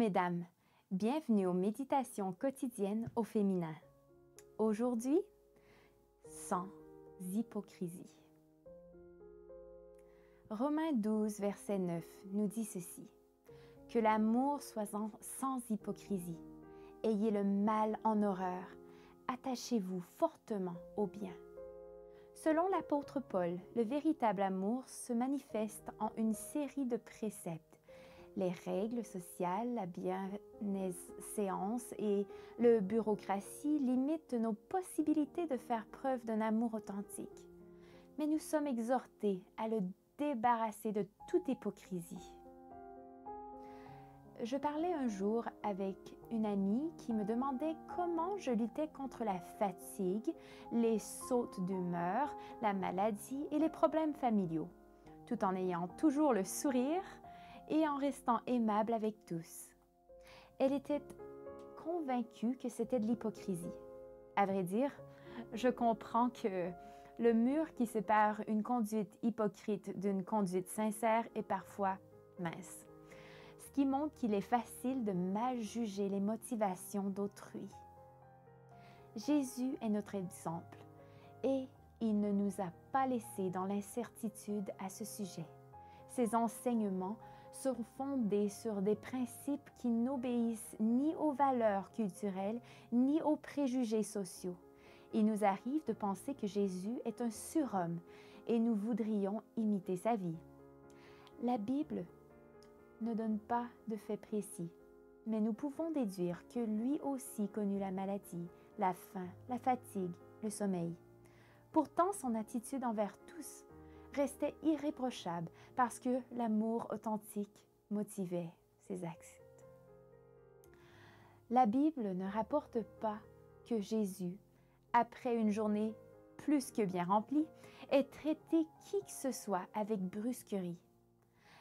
mesdames, bienvenue aux méditations quotidiennes au féminin. Aujourd'hui, sans hypocrisie. Romains 12, verset 9 nous dit ceci: que l'amour soit sans hypocrisie. Ayez le mal en horreur, attachez-vous fortement au bien. Selon l'apôtre Paul, le véritable amour se manifeste en une série de préceptes. Les règles sociales, la bienséance et la bureaucratie limitent nos possibilités de faire preuve d'un amour authentique. Mais nous sommes exhortés à le débarrasser de toute hypocrisie. Je parlais un jour avec une amie qui me demandait comment je luttais contre la fatigue, les sautes d'humeur, la maladie et les problèmes familiaux, tout en ayant toujours le sourire et en restant aimable avec tous. Elle était convaincue que c'était de l'hypocrisie. À vrai dire, je comprends que le mur qui sépare une conduite hypocrite d'une conduite sincère est parfois mince, ce qui montre qu'il est facile de mal juger les motivations d'autrui. Jésus est notre exemple et il ne nous a pas laissés dans l'incertitude à ce sujet. Ses enseignements sont fondés sur des principes qui n'obéissent ni aux valeurs culturelles ni aux préjugés sociaux. Il nous arrive de penser que Jésus est un surhomme et nous voudrions imiter sa vie. La Bible ne donne pas de faits précis, mais nous pouvons déduire que lui aussi connut la maladie, la faim, la fatigue, le sommeil. Pourtant, son attitude envers tous restait irréprochable parce que l'amour authentique motivait ses actes. La Bible ne rapporte pas que Jésus, après une journée plus que bien remplie, ait traité qui que ce soit avec brusquerie.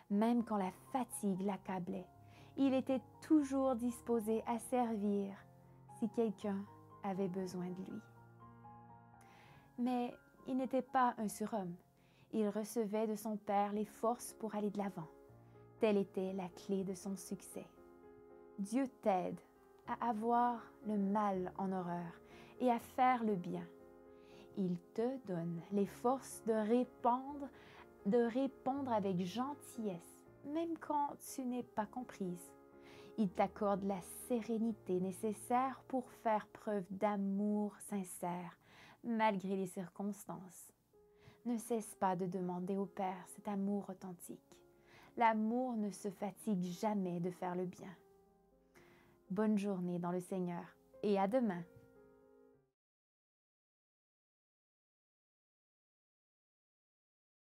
Même quand la fatigue l'accablait, il était toujours disposé à servir si quelqu'un avait besoin de lui. Mais il n'était pas un surhomme. Il recevait de son Père les forces pour aller de l'avant. Telle était la clé de son succès. Dieu t'aide à avoir le mal en horreur et à faire le bien. Il te donne les forces de répondre avec gentillesse, même quand tu n'es pas comprise. Il t'accorde la sérénité nécessaire pour faire preuve d'amour sincère, malgré les circonstances. Ne cesse pas de demander au Père cet amour authentique. L'amour ne se fatigue jamais de faire le bien. Bonne journée dans le Seigneur et à demain.